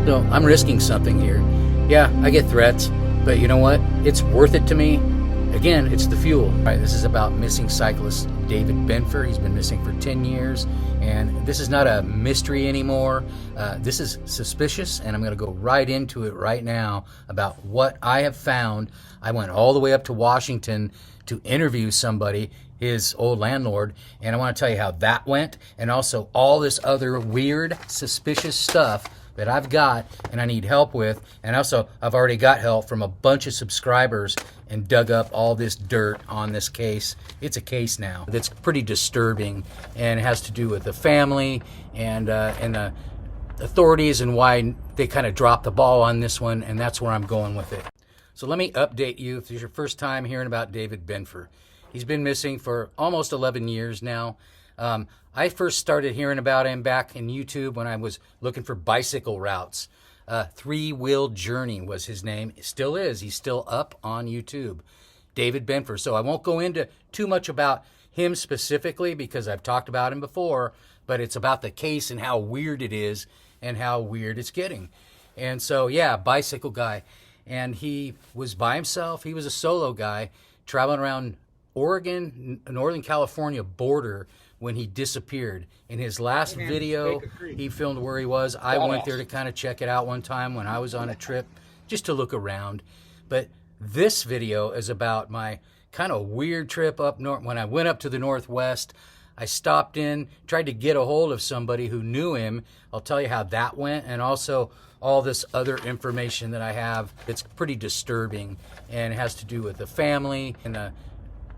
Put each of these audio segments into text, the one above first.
So I'm risking something here. Yeah, I get threats, but you know what? It's worth it to me. Again, it's the fuel. All right, this is about missing cyclist David Benfer. He's been missing for 10 years, and this is not a mystery anymore. This is suspicious, and I'm going to go right into it right now about what I have found. I went all the way up to Washington to interview somebody, his old landlord, and I want to tell you how that went, and also all this other weird, suspicious stuff that I've got and I need help with. And also I've already got help from a bunch of subscribers and dug up all this dirt on this case. It's a case now that's pretty disturbing, and it has to do with the family and the authorities and why they kind of dropped the ball on this one, and that's where I'm going with it. So let me update you if this is your first time hearing about David Benfer. He's been missing for almost 11 years now. I first started hearing about him back in YouTube when I was looking for bicycle routes. Three-Wheel Journey was his name. It still is. He's still up on YouTube. David Benfer. So I won't go into too much about him specifically because I've talked about him before, but it's about the case and how weird it is and how weird it's getting. And so, yeah, bicycle guy. And he was by himself. He was a solo guy traveling around Oregon, Northern California border when he disappeared. In his last video, he filmed where he was. I went there to kind of check it out one time when I was on a trip, just to look around. But this video is about my kind of weird trip up north. When I went up to the Northwest, I stopped in, tried to get a hold of somebody who knew him. I'll tell you how that went, and also all this other information that I have. It's pretty disturbing, and it has to do with the family and the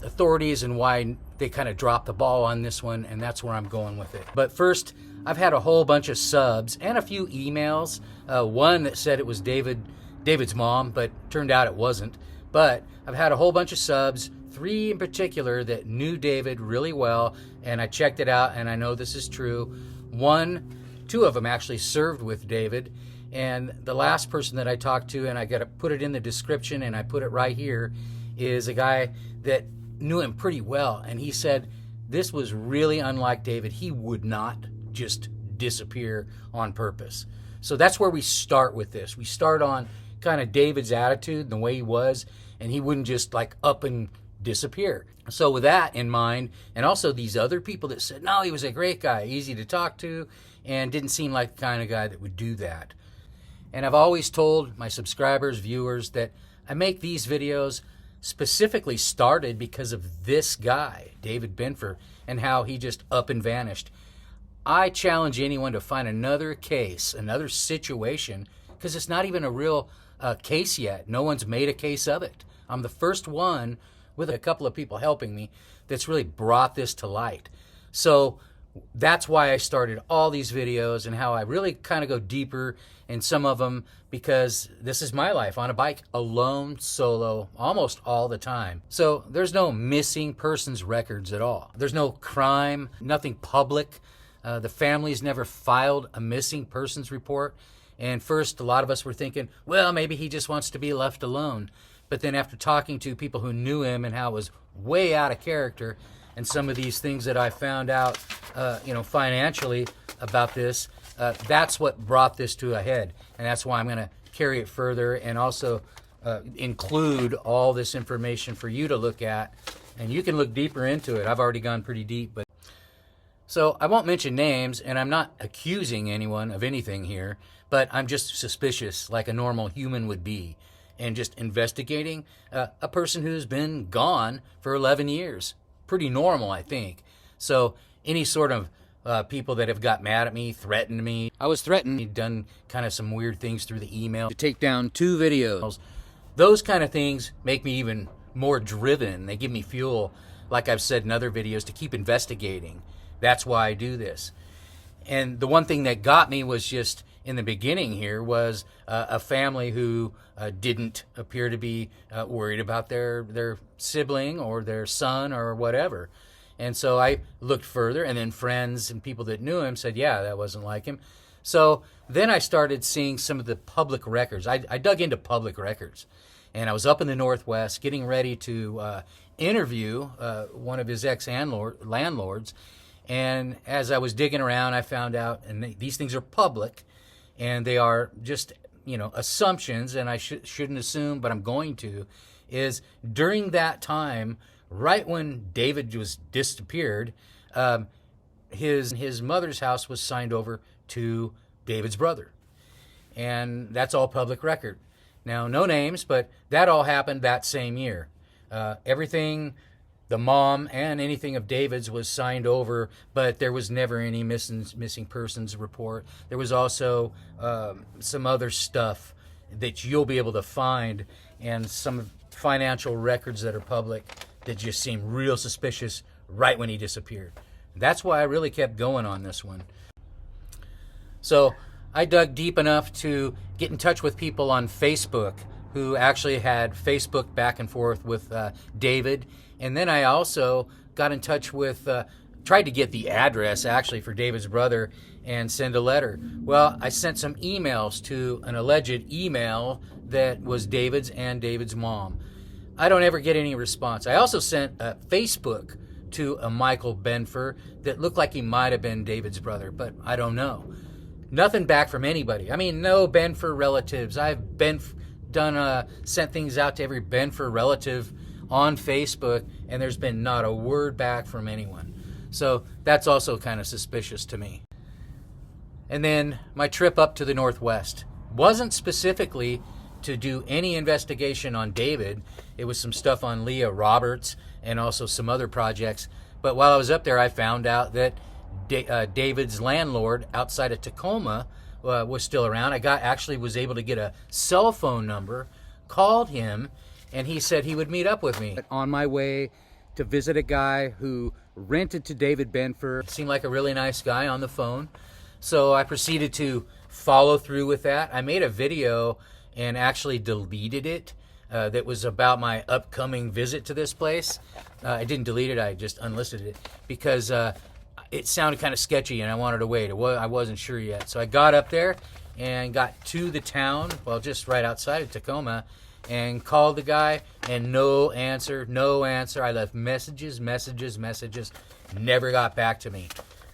authorities and why they kind of dropped the ball on this one, and that's where I'm going with it. But first, I've had a whole bunch of subs and a few emails. One that said it was David's mom, but turned out it wasn't. But I've had a whole bunch of subs, 3 in particular that knew David really well, and I checked it out, and I know this is true. 2 of them actually served with David, and the last person that I talked to, and I got to put it in the description, and I put it right here, is a guy that knew him pretty well, and he said this was really unlike David. He would not just disappear on purpose. So that's where we start with this. We start on kind of David's attitude and the way he was, and he wouldn't just like up and disappear. So with that in mind, and also these other people that said, no, he was a great guy, easy to talk to, and didn't seem like the kind of guy that would do that. And I've always told my subscribers, viewers, that I make these videos specifically started because of this guy, David Benfer, and how he just up and vanished. I challenge anyone to find another case, another situation, because it's not even a real case yet. No one's made a case of it. I'm the first one, with a couple of people helping me, that's really brought this to light. So that's why I started all these videos, and how I really kind of go deeper in some of them, because this is my life on a bike, alone, solo, almost all the time. So there's no missing persons records at all. There's no crime, nothing public. The family's never filed a missing persons report. And first, a lot of us were thinking, well, maybe he just wants to be left alone. But then after talking to people who knew him and how it was way out of character, and some of these things that I found out, financially about this, that's what brought this to a head. And that's why I'm going to carry it further and also include all this information for you to look at. And you can look deeper into it. I've already gone pretty deep. But so I won't mention names, and I'm not accusing anyone of anything here, but I'm just suspicious like a normal human would be, and just investigating a person who's been gone for 11 years. Pretty normal, I think. So any sort of people that have got mad at me, threatened me. I was threatened. He'd done kind of some weird things through the email to take down 2 videos. Those kind of things make me even more driven. They give me fuel, like I've said in other videos, to keep investigating. That's why I do this. And the one thing that got me was just in the beginning here was a family who didn't appear to be worried about their sibling or their son or whatever. And so I looked further, and then friends and people that knew him said, yeah, that wasn't like him. So then I started seeing some of the public records. I dug into public records, and I was up in the Northwest getting ready to interview one of his ex-landlords. And as I was digging around, I found out, and these things are public, and they are just, assumptions, and I shouldn't assume, but I'm going to, is during that time, right when David was disappeared, his mother's house was signed over to David's brother. And that's all public record. Now, no names, but that all happened that same year. Everything, the mom and anything of David's was signed over, but there was never any missing persons report. There was also some other stuff that you'll be able to find, and some financial records that are public that just seem real suspicious right when he disappeared. That's why I really kept going on this one. So I dug deep enough to get in touch with people on Facebook who actually had Facebook back and forth with David. And then I also got in touch with, tried to get the address actually for David's brother and send a letter. Well, I sent some emails to an alleged email that was David's and David's mom. I don't ever get any response. I also sent a Facebook to a Michael Benfer that looked like he might have been David's brother, but I don't know. Nothing back from anybody. I mean, no Benfer relatives. I've sent things out to every Benfer relative on Facebook, and there's been not a word back from anyone. So that's also kind of suspicious to me. And then my trip up to the Northwest wasn't specifically to do any investigation on David. It was some stuff on Leah Roberts and also some other projects. But while I was up there, I found out that David's landlord outside of Tacoma was still around. I was able to get a cell phone number, called him, and he said he would meet up with me on my way to visit a guy who rented to David Benfer. Seemed like a really nice guy on the phone. So I proceeded to follow through with that. I made a video and actually deleted it that was about my upcoming visit to this place. I didn't delete it, I just unlisted it because it sounded kind of sketchy and I wanted to wait. I wasn't sure yet. So I got up there and got to the town, well, just right outside of Tacoma, and called the guy, and no answer. I left messages, never got back to me.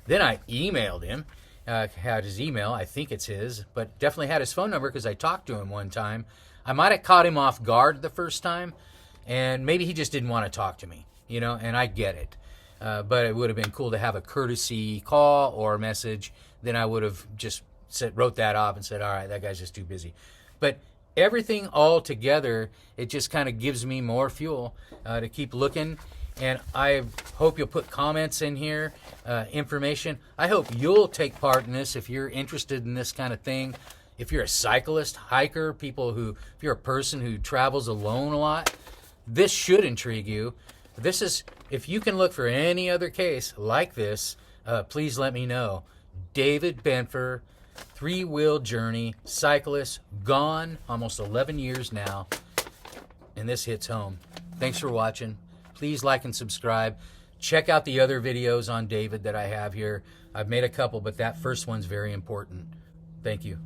Then I emailed him, had his email, I think it's his, but definitely had his phone number because I talked to him one time. I might have caught him off guard the first time, and maybe he just didn't want to talk to me, and I get it. But it would have been cool to have a courtesy call or message. Then I would have just wrote that off and said, all right, that guy's just too busy. But everything all together, it just kind of gives me more fuel to keep looking. And I hope you'll put comments in here, information. I hope you'll take part in this if you're interested in this kind of thing. If you're a cyclist, hiker, if you're a person who travels alone a lot, this should intrigue you. If you can look for any other case like this, please let me know. David Benfer, 3-wheel journey, cyclist, gone almost 11 years now, and this hits home. Thanks for watching. Please like and subscribe. Check out the other videos on David that I have here. I've made a couple, but that first one's very important. Thank you.